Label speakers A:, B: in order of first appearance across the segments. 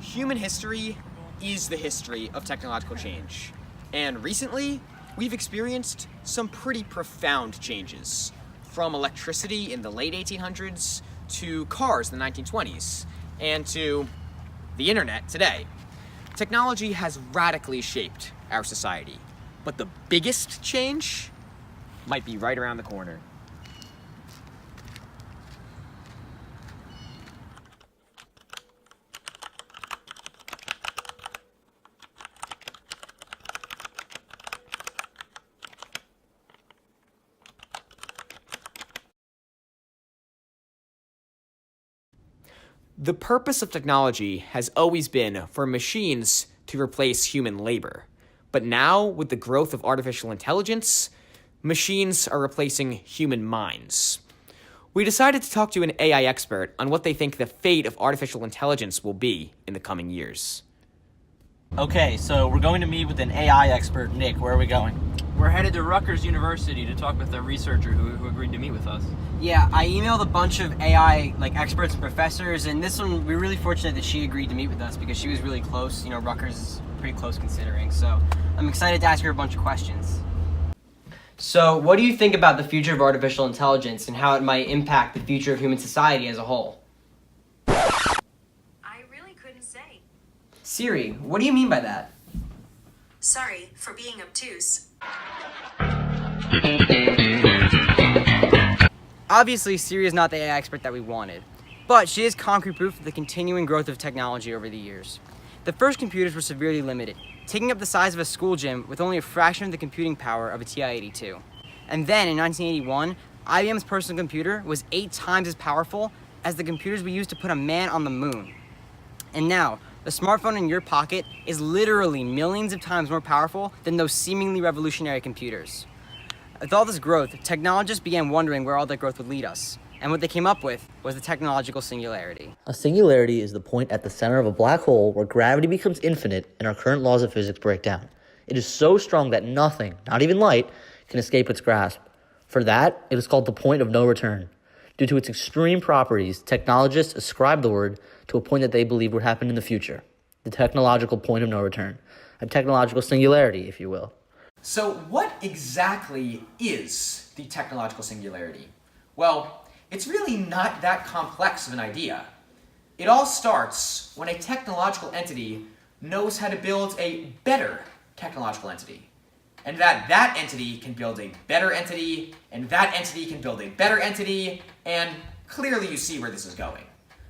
A: Human history is the history of technological change. And recently, we've experienced some pretty profound changes. From electricity in the late 1800s, to cars in the 1920s, and to the internet today. Technology has radically shaped our society. But the biggest change might be right around the corner. The purpose of technology has always been for machines to replace human labor. But now, with the growth of artificial intelligence, machines are replacing human minds. We decided to talk to an AI expert on what they think the fate of artificial intelligence will be in the coming years.
B: Okay, so we're going to meet with an AI expert. Nick, where are we going?
C: We're headed to Rutgers University to talk with a researcher who agreed to meet with us.
D: Yeah, I emailed a bunch of AI experts and professors, and this one, we're really fortunate that she agreed to meet with us because she was really close. Rutgers is pretty close considering, so I'm excited to ask her a bunch of questions. So, what do you think about the future of artificial intelligence and how it might impact the future of human society as a whole?
E: I really couldn't say.
D: Siri, what do you mean by that?
E: Sorry for being obtuse.
D: Obviously, Siri is not the AI expert that we wanted, but she is concrete proof of the continuing growth of technology over the years. The first computers were severely limited, taking up the size of a school gym with only a fraction of the computing power of a TI-82. And then, in 1981, IBM's personal computer was 8 times as powerful as the computers we used to put a man on the moon. And now, the smartphone in your pocket is literally millions of times more powerful than those seemingly revolutionary computers. With all this growth, technologists began wondering where all that growth would lead us. And what they came up with was the technological singularity.
F: A singularity is the point at the center of a black hole where gravity becomes infinite and our current laws of physics break down. It is so strong that nothing, not even light, can escape its grasp. For that, it is called the point of no return. Due to its extreme properties, technologists ascribe the word to a point that they believe would happen in the future. The technological point of no return. A technological singularity, if you will.
A: So what exactly is the technological singularity? Well, it's really not that complex of an idea. It all starts when a technological entity knows how to build a better technological entity. And that entity can build a better entity, and that entity can build a better entity, and clearly you see where this is going.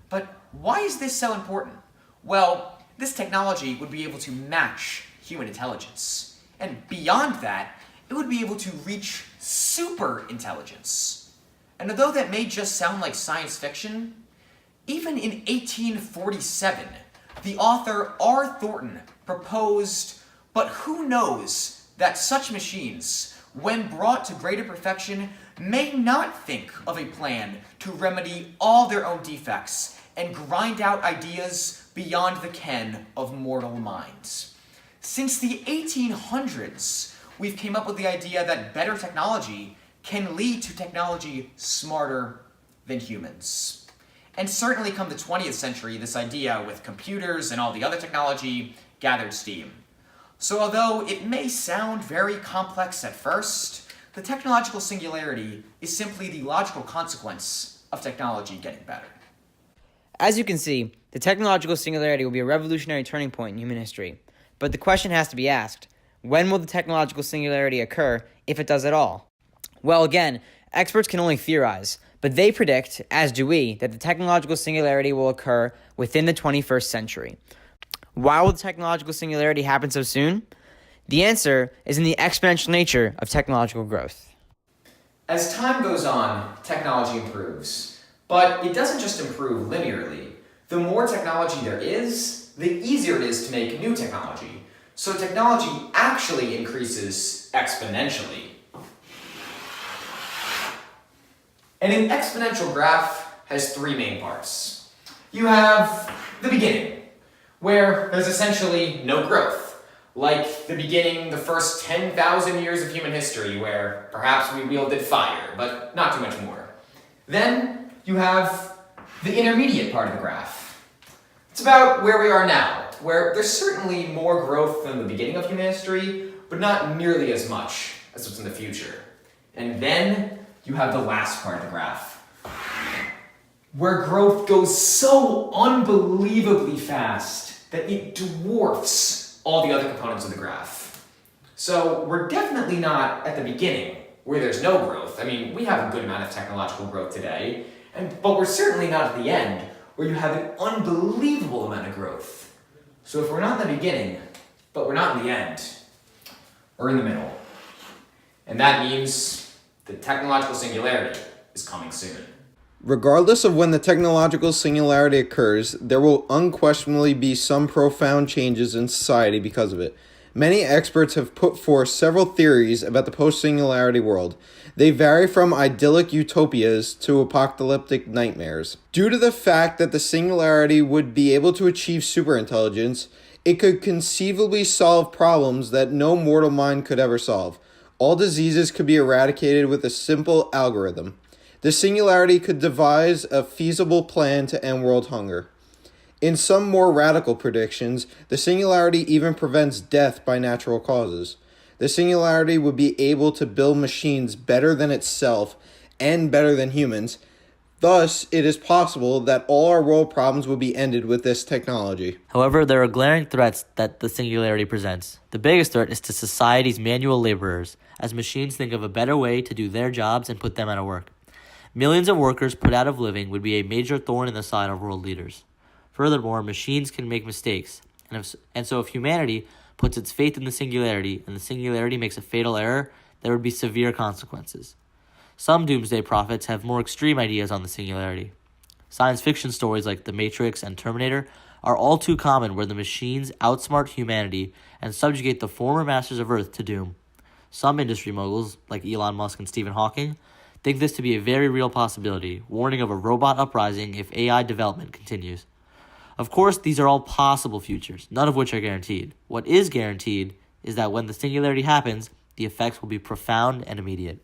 A: But why is this so important? Well, this technology would be able to match human intelligence. And beyond that, it would be able to reach super intelligence. And although that may just sound like science fiction, even in 1847, the author R. Thornton proposed, but who knows that such machines, when brought to greater perfection, may not think of a plan to remedy all their own defects and grind out ideas beyond the ken of mortal minds. Since the 1800s, we've came up with the idea that better technology can lead to technology smarter than humans. And certainly come the 20th century, this idea with computers and all the other technology gathered steam. So although it may sound very complex at first, the technological singularity is simply the logical consequence of technology getting better.
D: As you can see, the technological singularity will be a revolutionary turning point in human history. But the question has to be asked, when will the technological singularity occur, if it does at all? Well, again, experts can only theorize, but they predict, as do we, that the technological singularity will occur within the 21st century. Why will the technological singularity happen so soon? The answer is in the exponential nature of technological growth.
A: As time goes on, technology improves. But it doesn't just improve linearly. The more technology there is, the easier it is to make new technology. So technology actually increases exponentially. And an exponential graph has 3 main parts. You have the beginning, where there's essentially no growth, like the beginning, the first 10,000 years of human history, where perhaps we wielded fire, but not too much more. Then you have the intermediate part of the graph, It's about where we are now, where there's certainly more growth than the beginning of human history, but not nearly as much as what's in the future. And then you have the last part of the graph, where growth goes so unbelievably fast that it dwarfs all the other components of the graph. So we're definitely not at the beginning, where there's no growth. I mean, we have a good amount of technological growth today, but we're certainly not at the end, where you have an unbelievable amount of growth. So if we're not in the beginning, but we're not in the end, we're in the middle. And that means the technological singularity is coming soon.
G: Regardless of when the technological singularity occurs, there will unquestionably be some profound changes in society because of it. Many experts have put forth several theories about the post-singularity world. They vary from idyllic utopias to apocalyptic nightmares. Due to the fact that the singularity would be able to achieve superintelligence, it could conceivably solve problems that no mortal mind could ever solve. All diseases could be eradicated with a simple algorithm. The singularity could devise a feasible plan to end world hunger. In some more radical predictions, the singularity even prevents death by natural causes. The singularity would be able to build machines better than itself and better than humans. Thus, it is possible that all our world problems would be ended with this technology.
F: However, there are glaring threats that the singularity presents. The biggest threat is to society's manual laborers, as machines think of a better way to do their jobs and put them out of work. Millions of workers put out of living would be a major thorn in the side of world leaders. Furthermore, machines can make mistakes, and so if humanity puts its faith in the singularity and the singularity makes a fatal error, there would be severe consequences. Some doomsday prophets have more extreme ideas on the singularity. Science fiction stories like The Matrix and Terminator are all too common, where the machines outsmart humanity and subjugate the former masters of Earth to doom. Some industry moguls, like Elon Musk and Stephen Hawking, think this to be a very real possibility, warning of a robot uprising if AI development continues. Of course, these are all possible futures, none of which are guaranteed. What is guaranteed is that when the singularity happens, the effects will be profound and immediate.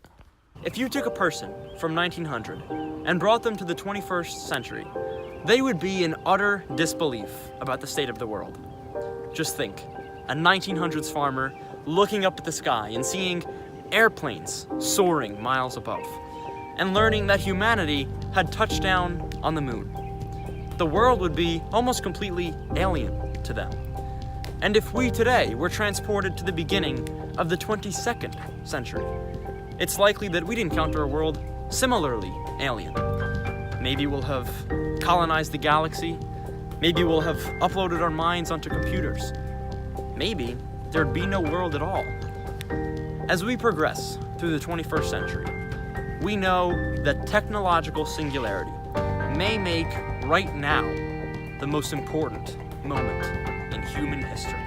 H: If you took a person from 1900 and brought them to the 21st century, they would be in utter disbelief about the state of the world. Just think, a 1900s farmer looking up at the sky and seeing airplanes soaring miles above, and learning that humanity had touched down on the moon. The world would be almost completely alien to them. And if we today were transported to the beginning of the 22nd century, it's likely that we'd encounter a world similarly alien. Maybe we'll have colonized the galaxy. Maybe we'll have uploaded our minds onto computers. Maybe there'd be no world at all. As we progress through the 21st century, we know that technological singularity may make right now the most important moment in human history.